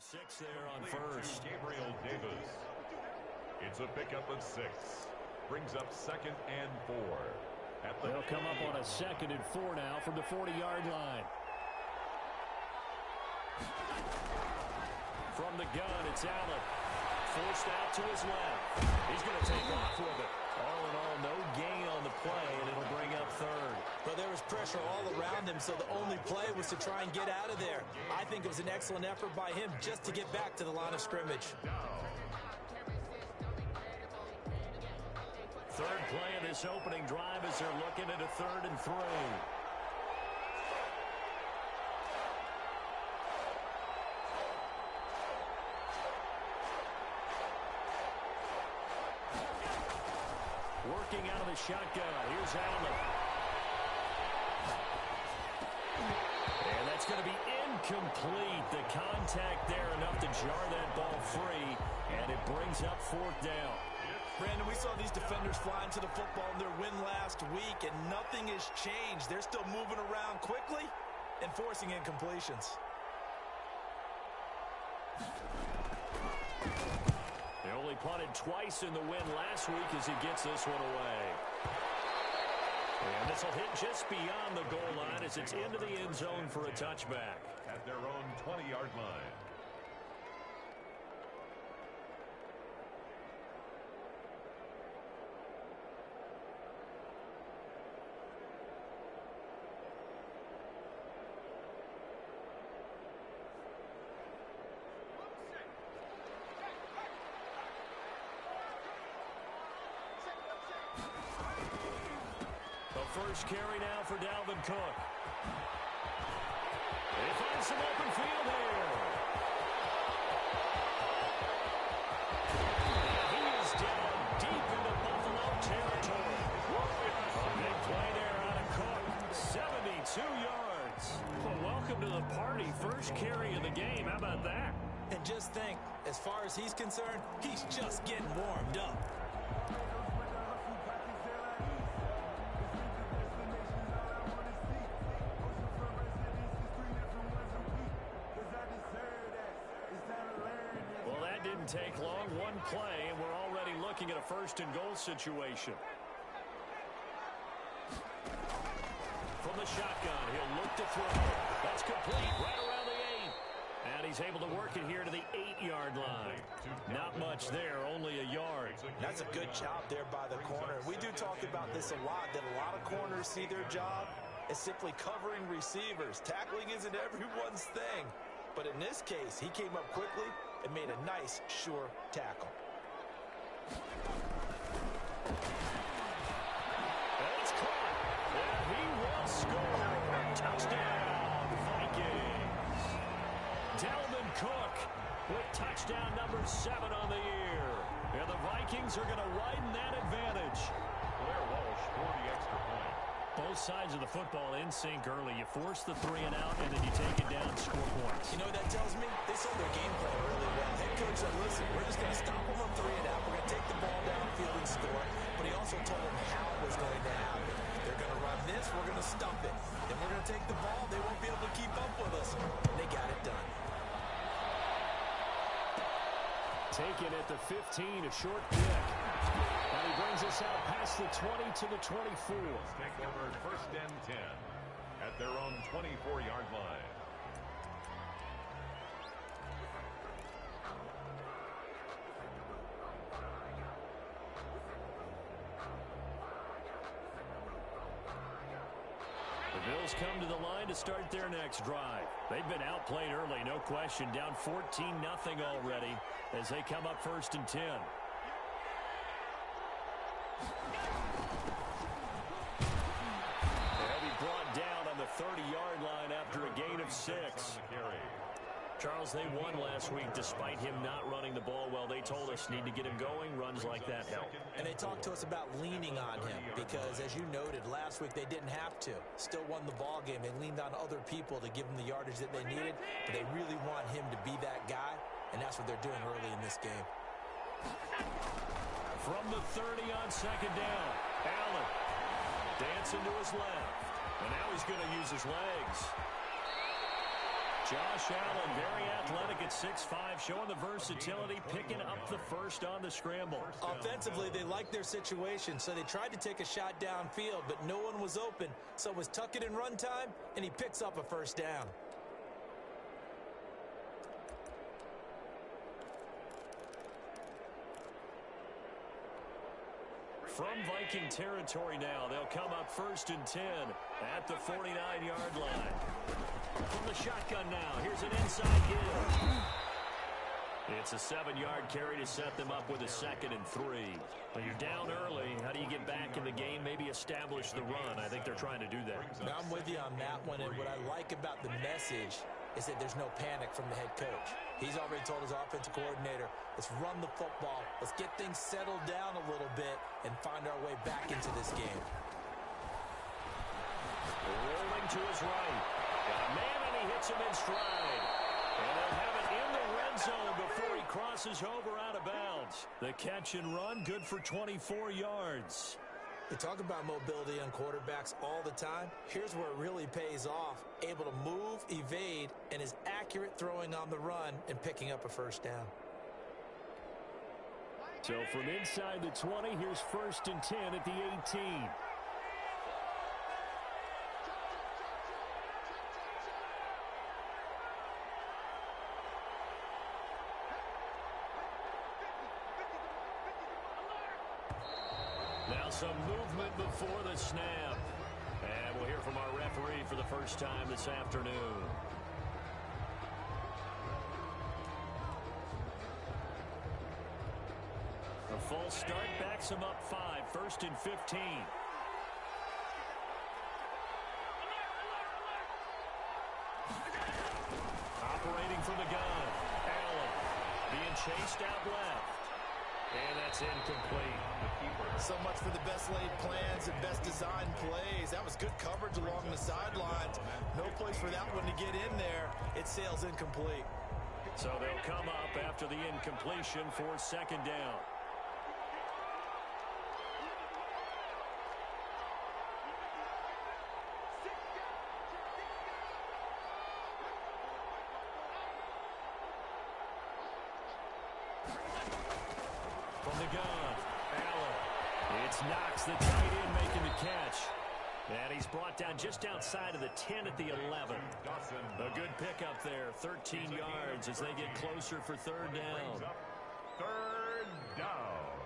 6 there on first. Gabriel Davis. It's a pickup of 6. Brings up 2nd and 4. They'll come up on a 2nd and 4 now from the 40-yard line. From the gun, it's Allen. Forced out to his left. He's going to take off with it. All in all, no gain on the play, and it'll bring up 3rd. But there was pressure all around him, so the only play was to try and get out of there. I think it was an excellent effort by him just to get back to the line of scrimmage. 3rd play of this opening drive as they're looking at a 3rd and 3. Working out of the shotgun. Here's Allen. And that's going to be incomplete. The contact there enough to jar that ball free. And it brings up 4th down. Brandon, we saw these defenders fly into the football in their win last week, and nothing has changed. They're still moving around quickly and forcing incompletions. They only punted twice in the win last week as he gets this one away. And this will hit just beyond the goal line as it's into the end zone for a touchback. At their own 20-yard line. First carry now for Dalvin Cook. They find some open field here. He is down deep into Buffalo territory. A big play there out of Cook. 72 yards. Well, welcome to the party. First carry of the game. How about that? And just think, as far as he's concerned, he's just getting warmed up. Take long, one play, and we're already looking at a 1st and goal situation. From the shotgun, he'll look to throw. That's complete, right around the 8. And he's able to work it here to the 8-yard line. Not much there, only a yard. That's a good job there by the corner. We do talk about this a lot, that a lot of corners see their job as simply covering receivers. Tackling isn't everyone's thing. But in this case, he came up quickly and made a nice, sure tackle. That's caught. And he will score. Touchdown, Vikings. Dalvin Cook with touchdown number 7 on the year. And the Vikings are going to widen that advantage. Blair Walsh for the extra point. Both sides of the football in sync early. You force the 3 and out, and then you take it down, score points. You know what that tells me? They saw their game plan really well. Head coach said, listen, we're just going to stop them on 3 and out. We're going to take the ball downfield and score. But he also told them how it was going to happen. They're going to run this. We're going to stump it. Then we're going to take the ball. They won't be able to keep up with us. And they got it done. Taken at the 15, a short kick. And he brings us out past the 20 to the 24. Take over 1st and 10 at their own 24-yard line. The Bills come to the line to start their next drive. They've been outplayed early, no question. Down 14-0 already as they come up 1st and 10. They'll be brought down on the 30-yard line after a gain of 6. Charles, they won last week despite him not running the ball well. They told us need to get him going. Runs like that help. And they talked to us about leaning on him because, as you noted, last week they didn't have to. Still won the ball game. They leaned on other people to give them the yardage that they needed, but they really want him to be that guy, and that's what they're doing early in this game. From the 30 on 2nd down, Allen dancing to his left, and now he's going to use his legs. Josh Allen, very athletic at 6'5", showing the versatility, picking up the first on the scramble. Offensively, they liked their situation, so they tried to take a shot downfield, but no one was open. So it was tuck it and run time, and he picks up a first down. From Viking territory now, they'll come up 1st and 10 at the 49-yard line. From the shotgun now, here's an inside give. It's a 7-yard carry to set them up with a 2nd and 3. When you're down early, how do you get back in the game, maybe establish the run? I think they're trying to do that. Now, I'm with you on that one, and what I like about the message is that there's no panic from the head coach. He's already told his offensive coordinator, let's run the football, let's get things settled down a little bit and find our way back into this game. Rolling to his right. Got a man, and he hits him in stride. And they'll have it in the red zone before he crosses over out of bounds. The catch and run, good for 24 yards. We talk about mobility on quarterbacks all the time. Here's where it really pays off. Able to move, evade, and is accurate throwing on the run and picking up a first down. So from inside the 20, here's 1st and 10 at the 18. Now some movement before the snap. And we'll hear from our referee for the first time this afternoon. A false start backs him up 5, 1st and 15. Operating from the gun. Allen being chased out left. And that's incomplete. So much for the best laid plans and best designed plays. That was good coverage along the sidelines. No place for that one to get in there. It sails incomplete. So they'll come up after the incompletion for 2nd down. From the gun, Allen. It's Knox, the tight end, making the catch. And he's brought down just outside of the 10 at the 11. A good pickup there, 13 yards as they get closer for 3rd down. 3rd down.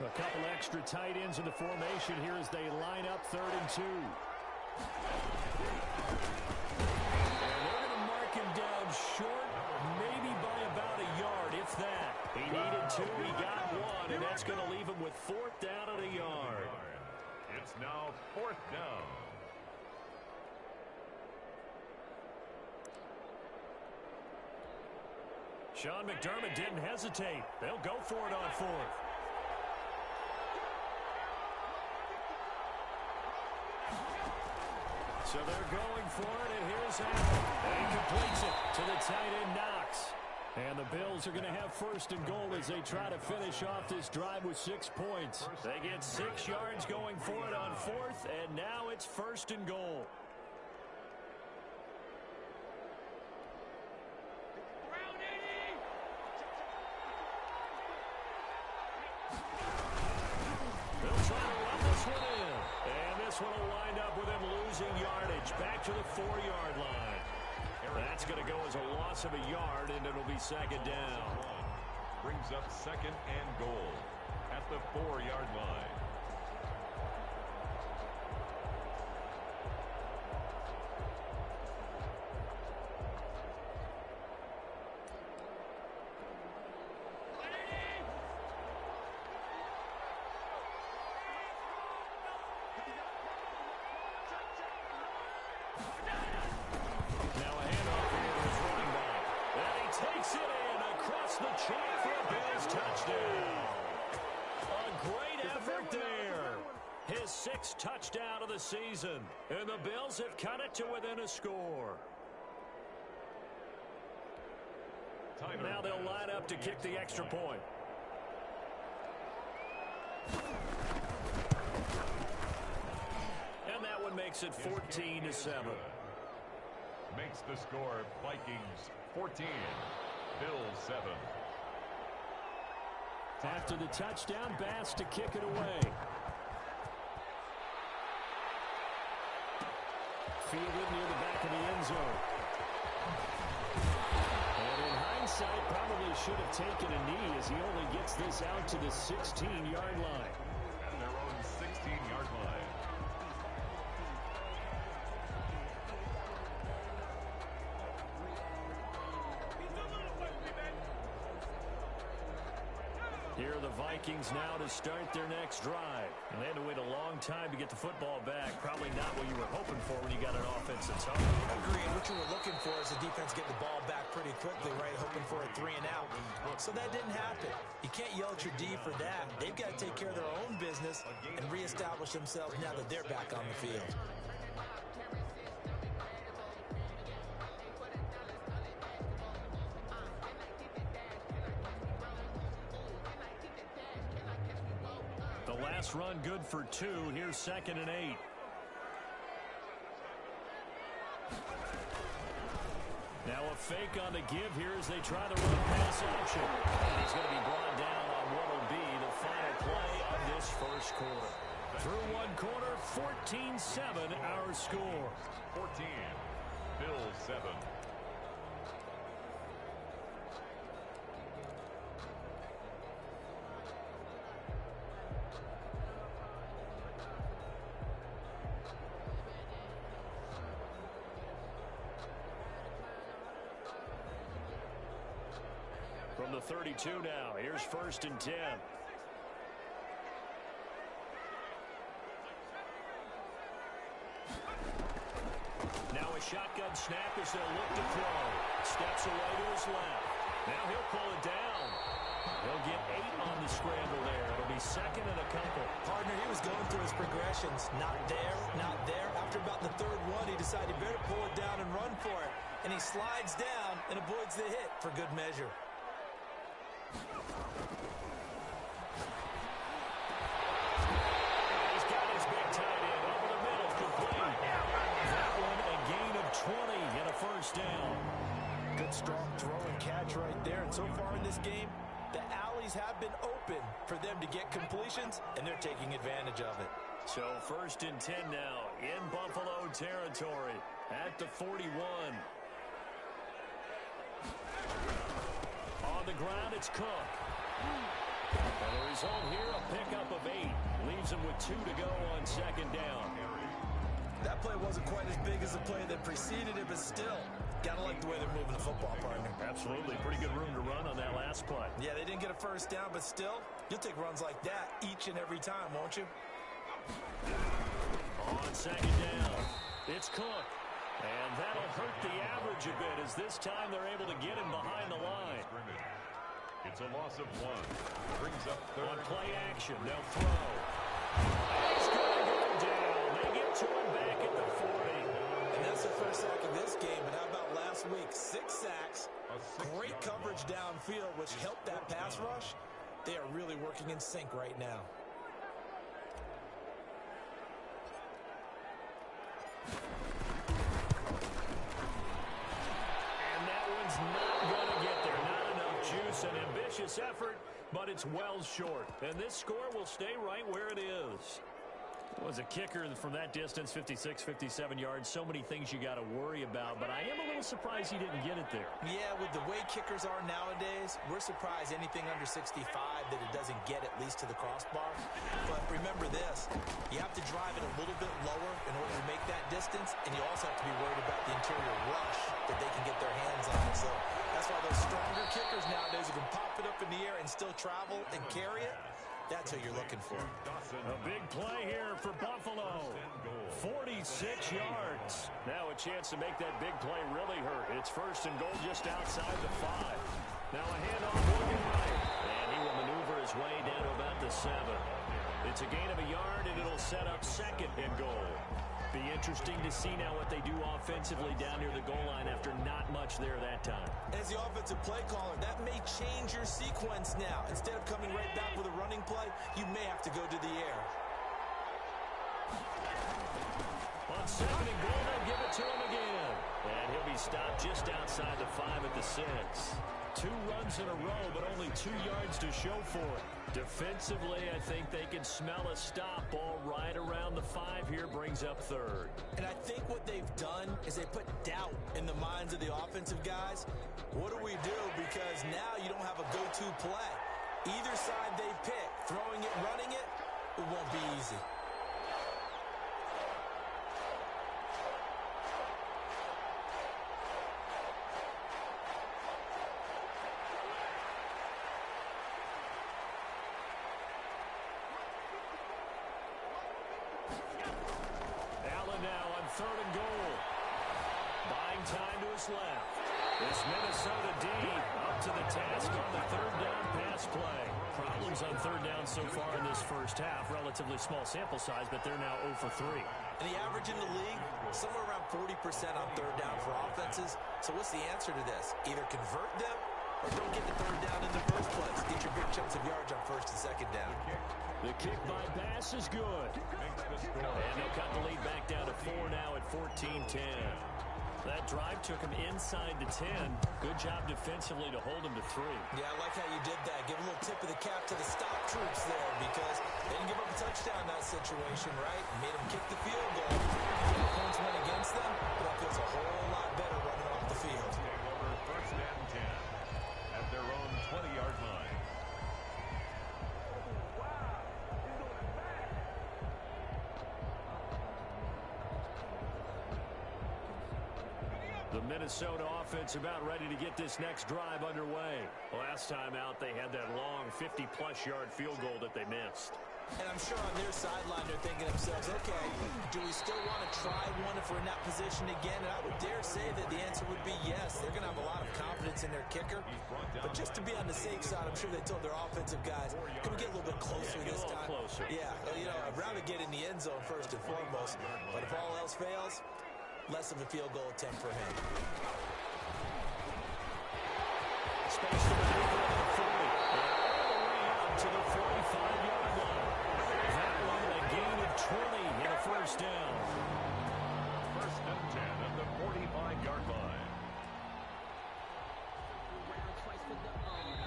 A couple extra tight ends in the formation here as they line up 3rd and 2. And they're going to mark him down short, maybe by about a yard, if that. He needed 2, he got 1, and that's going to leave him with 4th down and a yard. It's now 4th down. Sean McDermott didn't hesitate. They'll go for it on 4th. So they're going for it, and here's Allen. And he completes it to the tight end, Knox. And the Bills are going to have 1st and goal as they try to finish off this drive with 6 points. They get 6 yards going for it on 4th, and now it's 1st and goal. They'll try to run this one in. And this one will wind up with him losing yardage back to the 4-yard line. That's going to go as a loss of a yard, and it'll be 2nd down. Brings up 2nd and goal at the 4-yard line. Takes it in across the chin for a Bills touchdown. A great effort there. His 6th touchdown of the season. And the Bills have cut it to within a score. Now they'll line up to kick the extra point. And that one makes it 14-7. makes the score Vikings 14, Bills 7. After the touchdown, Bass to kick it away. Fielded near the back of the end zone. And in hindsight, probably should have taken a knee as he only gets this out to the 16-yard line. At their own 16-yard line. Here are the Vikings now to start their next drive. And they had to wait a long time to get the football back. Probably not what you were hoping for when you got an offense that's hungry. Agreed. What you were looking for is the defense getting the ball back pretty quickly, right? Hoping for a 3 and out. So that didn't happen. You can't yell at your D for that. They've got to take care of their own business and reestablish themselves now that they're back on the field. Last run good for 2. Here's 2nd and 8. Now a fake on the give here as they try the run pass option. And he's going to be brought down on what will be the final play of this first quarter. Through one quarter, 14-7 our score. 14, Bills 7. From the 32 now, here's 1st and 10. Now a shotgun snap as they'll look to throw. Steps away to his left. Now he'll pull it down. He'll get 8 on the scramble there. It'll be 2nd and a couple. Partner, he was going through his progressions. Not there, not there. After about the 3rd one, he decided he better pull it down and run for it. And he slides down and avoids the hit for good measure. He's got his big tight end over the middle, complete. That one a gain of 20 and a 1st down. Good strong throw and catch right there. And so far in this game, the alleys have been open for them to get completions, and they're taking advantage of it. So 1st and 10 now in Buffalo territory at the 41. On the ground, it's Cook. And the result here, a pickup of 8. Leaves him with 2 to go on 2nd down. That play wasn't quite as big as the play that preceded it, but still, gotta like the way they're moving the football, partner. Absolutely. Pretty good room to run on that last play. Yeah, they didn't get a 1st down, but still, you'll take runs like that each and every time, won't you? On 2nd down, it's Cook. And that'll hurt the average a bit as this time they're able to get him behind the line. It's a loss of 1. Brings up 3rd. On play action, they'll throw. And he's going to go down. They get to him back at the 40. And that's the first sack of this game, but how about last week? 6 sacks, great coverage downfield, which helped that pass rush. They are really working in sync right now. Not going to get there. Not enough juice. An ambitious effort, but it's well short. And this score will stay right where it is. It was a kicker from that distance, 56, 57 yards. So many things you got to worry about, but I am a little surprised he didn't get it there. Yeah, with the way kickers are nowadays, we're surprised anything under 65 that it doesn't get at least to the crossbar. But remember this, you have to drive it a little bit lower in order to make that distance, and you also have to be worried about the interior rush that they can get their hands on. So that's why those stronger kickers nowadays who can pop it up in the air and still travel and carry it, that's who you're looking for. A big play here for Buffalo. 46 yards. Now a chance to make that big play really hurt. It's 1st and goal just outside the 5. Now a handoff looking right. And he will maneuver his way down to about the 7. It's a gain of a yard, and it'll set up 2nd and goal. Be interesting to see now what they do offensively down near the goal line after not much there that time. As the offensive play caller, that may change your sequence now. Instead of coming right back with a running play, you may have to go to the air. On 2nd and goal, they'll give it to him again. And he'll be stopped just outside the 5 at the 6. 2 runs in a row, but only 2 yards to show for it. Defensively, I think they can smell a stop. Ball right around the 5 here, brings up 3rd. And I think what they've done is they put doubt in the minds of the offensive guys. What do we do? Because now you don't have a go-to play. Either side they pick, throwing it, running it, it won't be easy. Allen now on 3rd and goal. Buying time to his left. This Minnesota D up to the task on the 3rd down pass play. Problems on 3rd down so far in this first half. Relatively small sample size, but they're now 0 for 3. And the average in the league, somewhere around 40% on 3rd down for offenses. So what's the answer to this? Either convert them or don't get the 3rd down in the first place. Get your big chunks of yards on 1st and 2nd down. The kick by Bass is good. And they'll cut the lead back down to 4 now at 14-10. That drive took him inside the 10. Good job defensively to hold him to 3. Yeah, I like how you did that. Give a little tip of the cap to the stop troops there because they didn't give up a touchdown in that situation, right? Made them kick the field goal. The points went against them, but that feels a whole lot better running off the field. Over 1st and 10 at their own 20-yard line. The Minnesota offense about ready to get this next drive underway. Last time out, they had that long 50-plus yard field goal that they missed. And I'm sure on their sideline they're thinking to themselves, okay, do we still want to try one if we're in that position again? And I would dare say that the answer would be yes. They're going to have a lot of confidence in their kicker. But just to be on the safe side, I'm sure they told their offensive guys, can we get a little bit closer this time? Closer. Yeah, you know, I'd rather get in the end zone first and foremost. But if all else fails, less of a field goal attempt for him. Space to maneuver on the 40. And all the way up to the 45-yard line. That one a gain of 20 and a 1st down. 1st and 10 at the 45-yard line.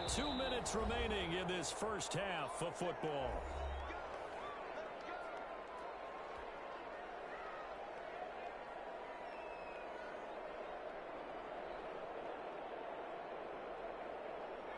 2 minutes remaining in this first half of football.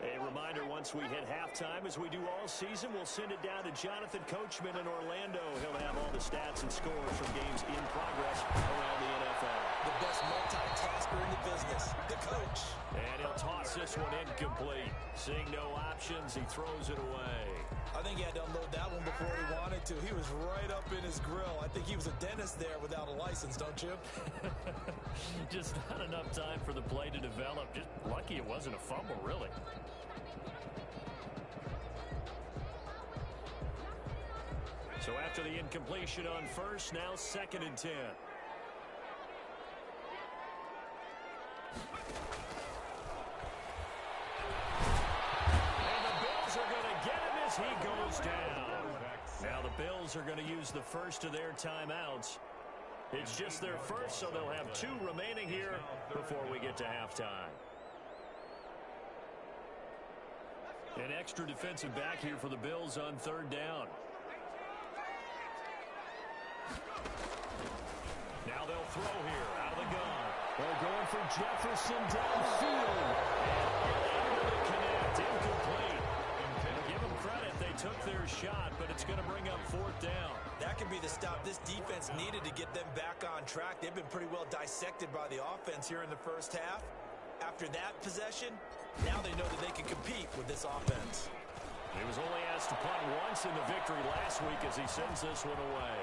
A reminder, once we hit halftime, as we do all season, we'll send it down to Jonathan Coachman in Orlando. He'll have all the stats and scores from games in progress around the NFL. The best multitasker in the business, the coach. And he'll toss this one incomplete. Seeing no options, he throws it away. I think he had to unload that one before he wanted to. He was right up in his grill. I think he was a dentist there without a license, don't you? Just not enough time for the play to develop. Just lucky it wasn't a fumble, really. So after the incompletion on 1st, now 2nd and 10. And the Bills are going to get him as he goes down. Now the Bills are going to use the first of their timeouts. It's just their first, so they'll have 2 remaining here before we get to halftime. An extra defensive back here for the Bills on 3rd down. Now they'll throw here out of the gun. They're going for Jefferson downfield. And unable to connect. Incomplete. Give them credit. They took their shot, but it's going to bring up 4th down. That could be the stop this defense needed to get them back on track. They've been pretty well dissected by the offense here in the first half. After that possession, now they know that they can compete with this offense. He was only asked to punt once in the victory last week as he sends this one away.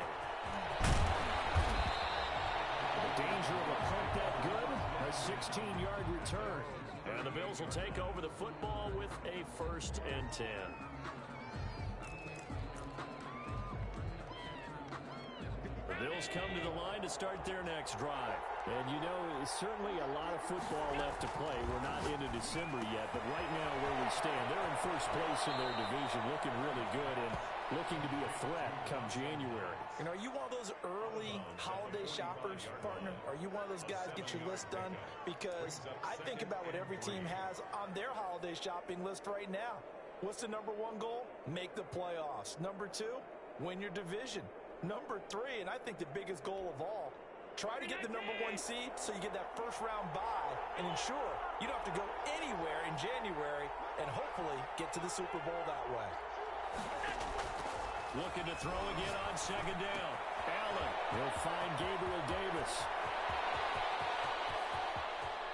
The danger of a punt that good, a 16-yard return. And the Bills will take over the football with a 1st and 10. The Bills come to the line to start their next drive. And you know, certainly a lot of football left to play. We're not into December yet, but right now where we stand, they're in 1st place in their division, looking really good. And looking to be a threat come January. And are you one of those early holiday shoppers, partner? Are you one of those guys get your list done? Because I think about what every team has on their holiday shopping list right now. What's the number one goal? Make the playoffs. Number two, win your division. Number three, and I think the biggest goal of all, try to get the number one seed so you get that first round bye and ensure you don't have to go anywhere in January and hopefully get to the Super Bowl that way. Looking to throw again on second down. Allen will find Gabriel Davis.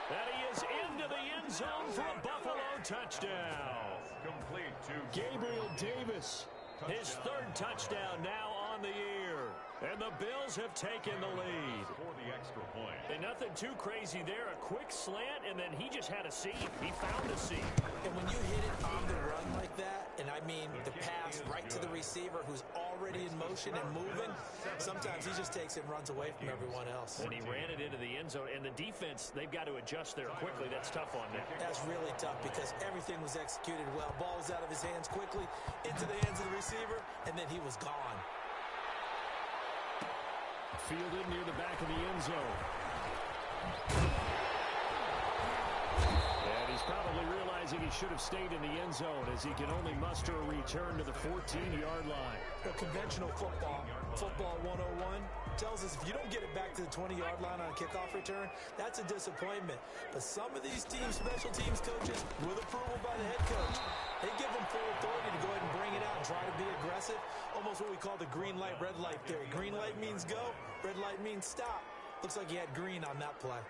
And he is into the end zone for a Buffalo touchdown. Complete to Gabriel Davis, his third touchdown now on the year. And the Bills have taken the lead. For the extra point. And nothing too crazy there. A quick slant, and then he just had a seam. He found a seam. And when you hit it on the run like that, and I mean the pass right to the receiver who's already in motion and moving, sometimes he just takes it and runs away from everyone else. And he ran it into the end zone. And the defense, they've got to adjust there quickly. That's tough on them. That's really tough because everything was executed well. Ball was out of his hands quickly, into the hands of the receiver, and then he was gone. Fielded near the back of the end zone. And he's probably realizing he should have stayed in the end zone as he can only muster a return to the 14-yard line. Well, conventional football 101, tells us if you don't get it back to the 20-yard line on a kickoff return, that's a disappointment. But some of these teams, special teams coaches, with approval by the head coach, they give them full authority to go ahead and bring it out and try to be aggressive. Almost what we call the green light, red light theory. Green light means go, red light means stop. Looks like he had green on that play.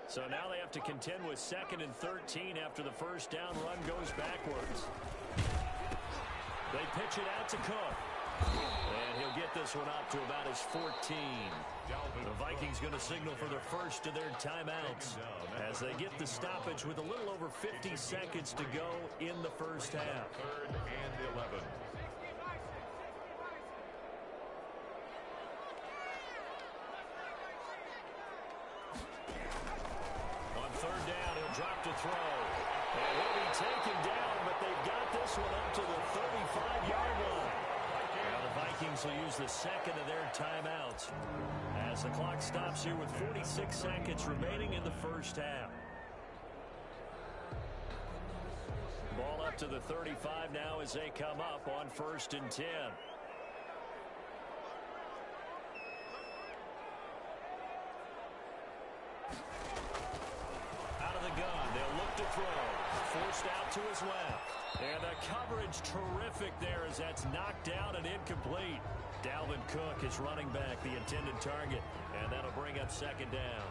So now they have to contend with 2nd and 13 after the first down run goes backwards. They pitch it out to Cook. And he'll get this one up to about his 14. The Vikings going to signal for the first of their timeouts as they get the stoppage with a little over 50 seconds to go in the first half. 3rd and 11. On 3rd down, he'll drop to throw. And he'll be taken down, but they've got this one up to the 35-yard line. Now the Vikings will use the second of their timeouts as the clock stops here with 46 seconds remaining in the first half. Ball up to the 35 now as they come up on 1st and 10. Out of the gun, they'll look to throw. Forced out to his left. And the coverage terrific there as that's knocked down and incomplete. Dalvin Cook is running back, the intended target. And that'll bring up 2nd down.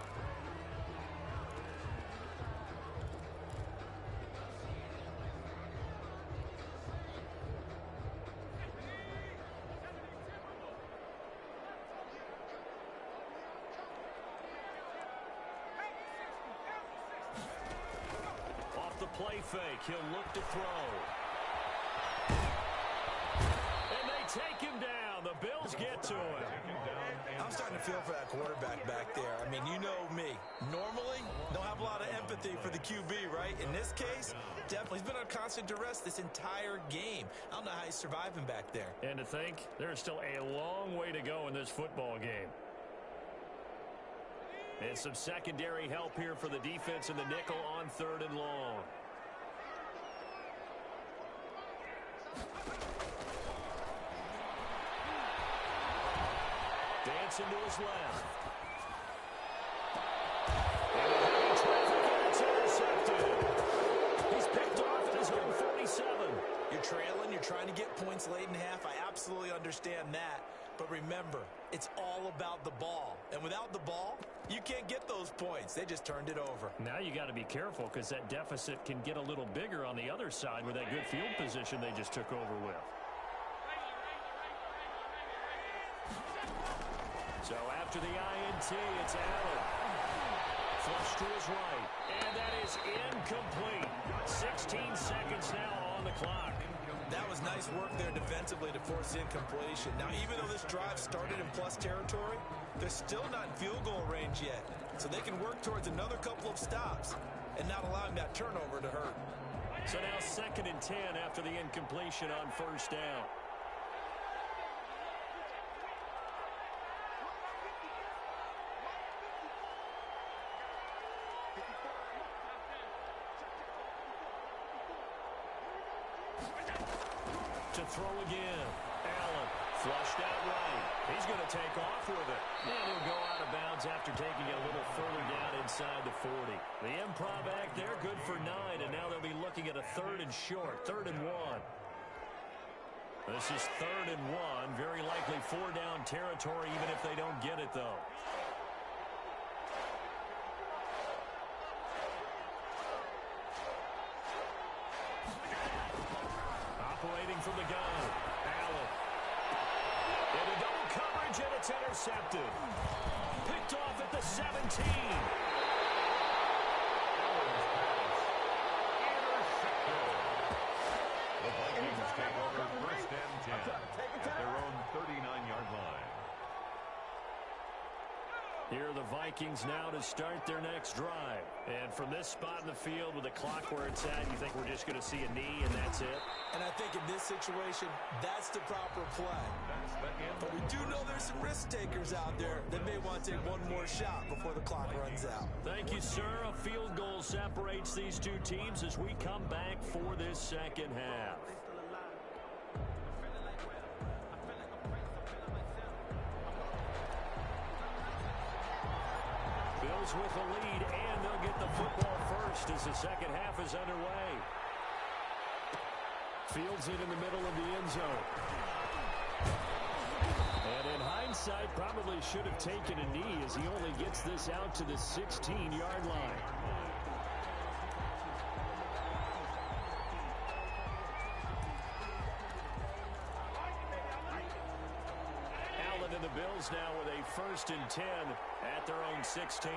Off the play fake, he'll look to throw. And they take him down. The Bills get to him. I'm starting to feel for that quarterback back there. I mean, you know me. Normally, don't have a lot of empathy for the QB, right? In this case, definitely. He's been on constant duress this entire game. I don't know how he's surviving back there. And to think, there's still a long way to go in this football game. And some secondary help here for the defense in the nickel on 3rd and long. Dancing to his left. And traffic, it's intercepted. He's picked off at his own 47. You're trailing. You're trying to get points late in half. I absolutely understand that. But remember, it's all about the ball. And without the ball, you can't get those points. They just turned it over. Now you got to be careful because that deficit can get a little bigger on the other side with that good field position they just took over with. So after the INT, it's Allen. Flush to his right. And that is incomplete. 16 seconds now on the clock. That was nice work there defensively to force incompletion. Now, even though this drive started in plus territory, they're still not in field goal range yet. So they can work towards another couple of stops and not allowing that turnover to hurt. So now 2nd and 10 after the incompletion on first down. To throw again. Allen flushed out right. He's going to take off with it. And he'll go out of bounds after taking it a little further down inside the 40. The improv act there, good for 9, and now they'll be looking at a 3rd and short, 3rd and 1. This is 3rd and 1. Very likely 4-down territory, even if they don't get it, though. Operating from the gun. Allen. Into double coverage, and it's intercepted. Picked off at the 17. The Vikings take over 1st and 10 at their own 39-yard line. Here are the Vikings now to start their next drive. And from this spot in the field with the clock where it's at, you think we're just going to see a knee and that's it? And I think in this situation, that's the proper play. But we do know there's some risk takers out there that may want to take one more shot before the clock runs out. Thank you, sir. A field goal separates these two teams as we come back for this second half. Bills with the lead, and they'll get the football first as the second half is underway. Fields it in the middle of the end zone. And in hindsight, probably should have taken a knee as he only gets this out to the 16-yard line. Allen and the Bills now with a 1st and 10 at their own 16.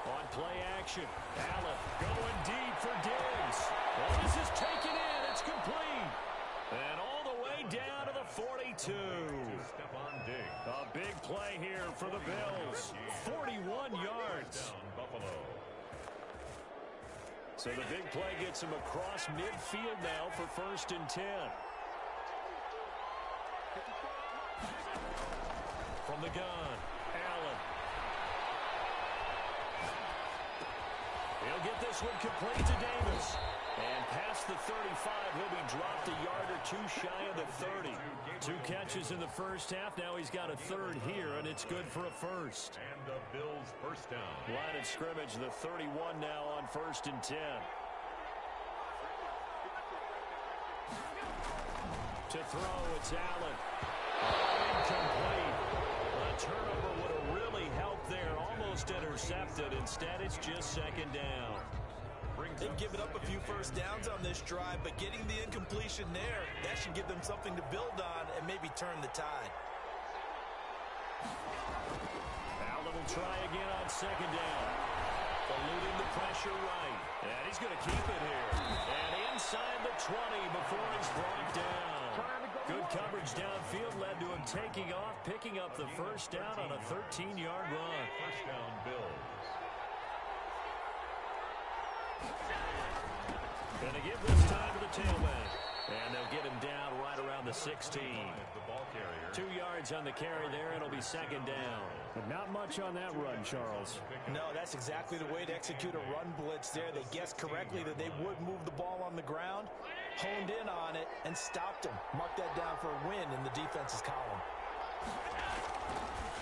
On play action, Allen going deep for Diggs. Well, this is taken in. It's complete. And all the way down to the 42. Stephon Diggs. A big play here for the Bills. 41 yards. Buffalo. So the big play gets him across midfield now for 1st and 10. From the gun, Allen. He'll get this one complete to Davis. And past the 35, he'll be dropped a yard or two shy of the 30. 2 catches in the first half. Now he's got a 3rd here, and it's good for a 1st. And the Bills' first down. Line of scrimmage, the 31 now on 1st and 10. To throw, it's Allen. Incomplete. A turnover would have really helped there. Almost intercepted. Instead, it's just 2nd down. They've given up a few first downs on this drive, but getting the incompletion there, that should give them something to build on and maybe turn the tide. Allen will try again on 2nd down. Eluding the pressure right. And he's going to keep it here. And inside the 20 before he's brought down. Good coverage downfield led to him taking off, picking up the 1st down on a 13-yard run. 1st down, Bills. Going to give this time to the tailback. And they'll get him down right around the 16. The ball carrier. 2 yards on the carry there. It'll be 2nd down. But not much on that run, Charles. No, that's exactly the way to execute a run blitz there. They guessed correctly that they would move the ball on the ground, honed in on it, and stopped him. Mark that down for a win in the defense's column.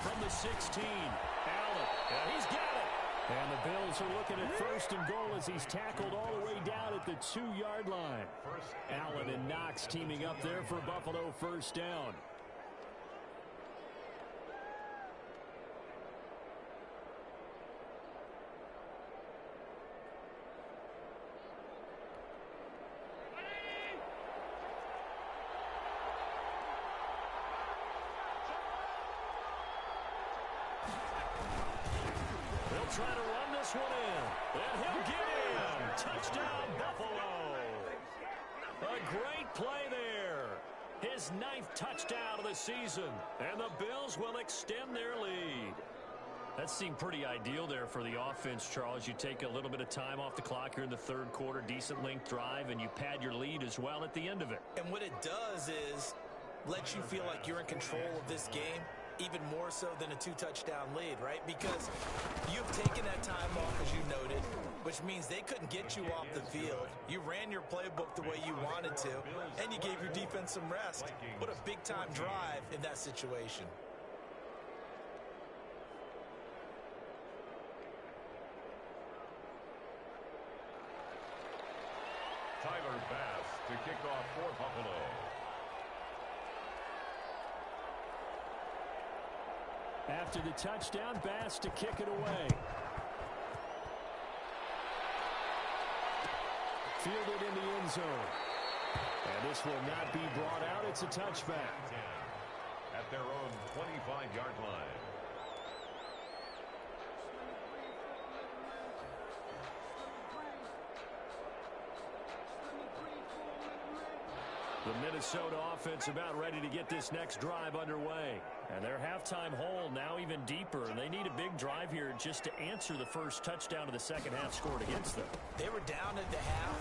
From the 16, Allen. And he's got it. And the Bills are looking at 1st and goal as he's tackled all the way down at the 2-yard line. Allen and Knox teaming up there for Buffalo 1st down. Try to run this one in. And he'll get in. Touchdown, Buffalo. A great play there. His 9th touchdown of the season. And the Bills will extend their lead. That seemed pretty ideal there for the offense, Charles. You take a little bit of time off the clock here in the third quarter, decent length drive, and you pad your lead as well at the end of it. And what it does is let you feel like you're in control of this game, even more so than a 2-touchdown lead, right? Because you've taken that time off, as you noted, which means they couldn't get you off the field. You ran your playbook the way you wanted to, and you gave your defense some rest. What a big-time drive in that situation. Tyler Bass to kick off for Buffalo. After the touchdown, Bass to kick it away. Fielded in the end zone. And this will not be brought out. It's a touchback. At their own 25-yard line. The Minnesota offense about ready to get this next drive underway. And their halftime hole now even deeper. And they need a big drive here just to answer the first touchdown of the second half scored against them. They were down at the half.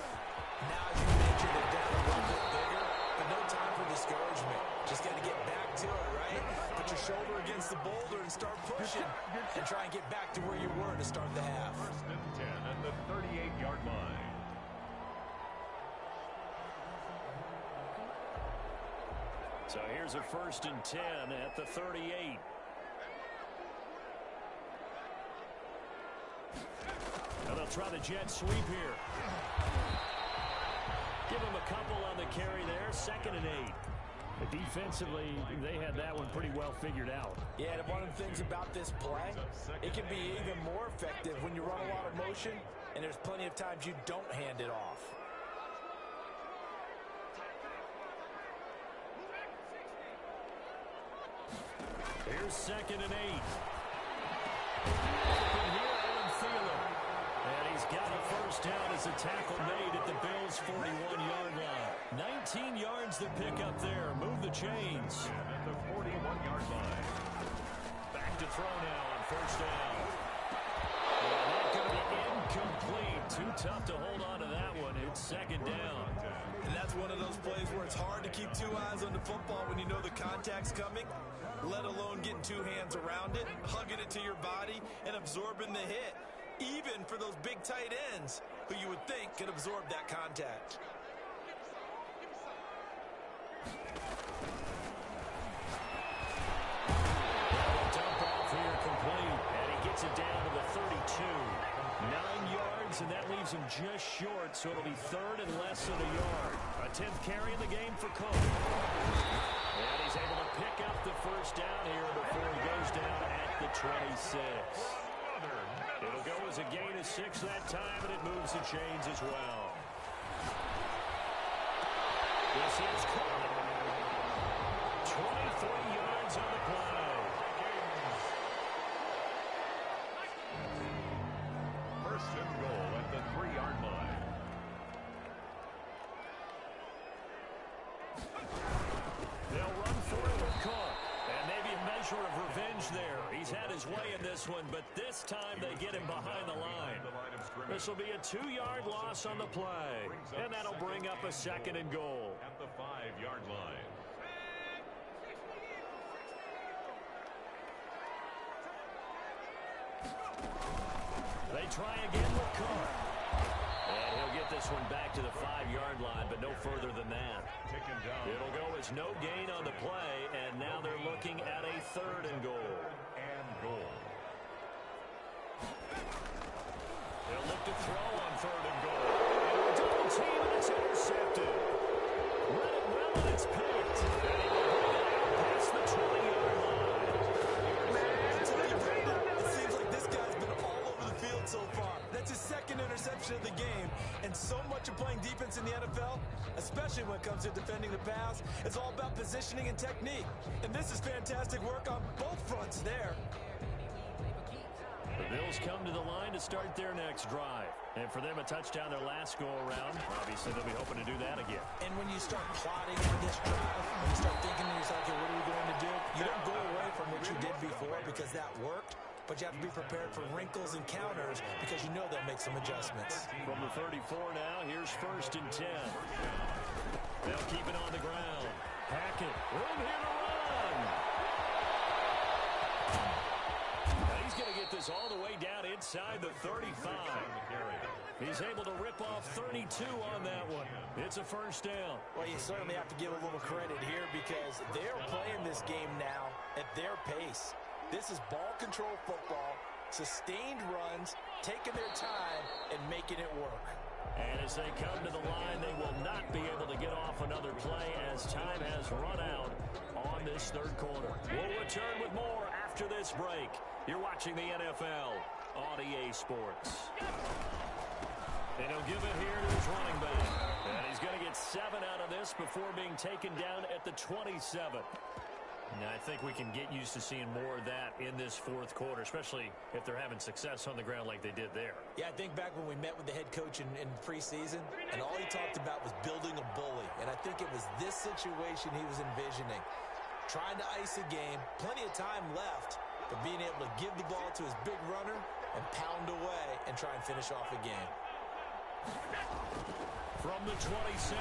Now, as you mentioned, they're down a little bit bigger. But no time for discouragement. Just got to get back to it, right? Put your shoulder against the boulder and start pushing. And try and get back to where you were to start the half. First and 10 at the 38-yard line. So here's a 1st and 10 at the 38. And they'll try the jet sweep here. Give them a couple on the carry there. 2nd and 8. But defensively, they had that one pretty well figured out. Yeah, and one of the things about this play, it can be even more effective when you run a lot of motion, and there's plenty of times you don't hand it off. Here's 2nd and 8. Open here, Adam Thielen. And he's got a first down as a tackle made at the Bills' 41-yard line. 19 yards to pick up there. Move the chains. And at the 41-yard line. Back to throw now on first down. And that's going to be incomplete. Too tough to hold on to that one. It's 2nd down. And that's one of those plays where it's hard to keep 2 eyes on the football when you know the contact's coming, let alone getting 2 hands around it, hugging it to your body, and absorbing the hit, even for those big tight ends who you would think could absorb that contact. Dump off here complete, and he gets it down to the 32. 9 yards, and that leaves him just short, so it'll be 3rd and less than a yard. A 10th carry in the game for Cook. And he's able to pick up the first down here before he goes down at the 26. It'll go as a gain of 6 that time, and it moves the chains as well. This is Cook. 23 yards on the play. First and goal at the 3-yard line. They'll run for it with Cook. And maybe a measure of revenge there. He's had his way in this one, but this time they get him behind the line. This will be a 2-yard loss on the play. And that'll bring up a 2nd and goal. At the 5-yard line. They try again with Cook. And he'll get this one back to the 5-yard line, but no further than that. It'll go as no gain on the play, and now they're looking at a 3rd and goal. And goal. They'll look to throw on 3rd and goal. And a double team, and it's intercepted. Read it well, and it's picked. And he will bring it out past the 20-yard line. It seems like this guy's been all over the field so far. That's his 2nd interception of the game. And so much of playing defense in the NFL, especially when it comes to defending the pass, is all about positioning and technique. And this is fantastic work on both fronts there. The Bills come to the line to start their next drive. And for them, a touchdown their last go-around. Obviously, they'll be hoping to do that again. And when you start plotting on this drive, when you that worked, but you have to be prepared for wrinkles and counters because you know they'll make some adjustments. From the 34 now, here's 1st and 10. They'll keep it on the ground. Hackett, room here to run. Now he's going to get this all the way down inside the 35. He's able to rip off 32 on that one. It's a 1st down. Well, you certainly have to give a little credit here because they're playing this game now at their pace. This is ball control football, sustained runs, taking their time, and making it work. And as they come to the line, they will not be able to get off another play as time has run out on this 3rd quarter. We'll return with more after this break. You're watching the NFL on EA Sports. And he'll give it here to his running back. And he's going to get 7 out of this before being taken down at the 27. Now, I think we can get used to seeing more of that in this 4th quarter, especially if they're having success on the ground like they did there. Yeah, I think back when we met with the head coach in preseason, and all he talked about was building a bully. And I think it was this situation he was envisioning. Trying to ice a game, plenty of time left, but being able to give the ball to his big runner and pound away and try and finish off a game. From the 27,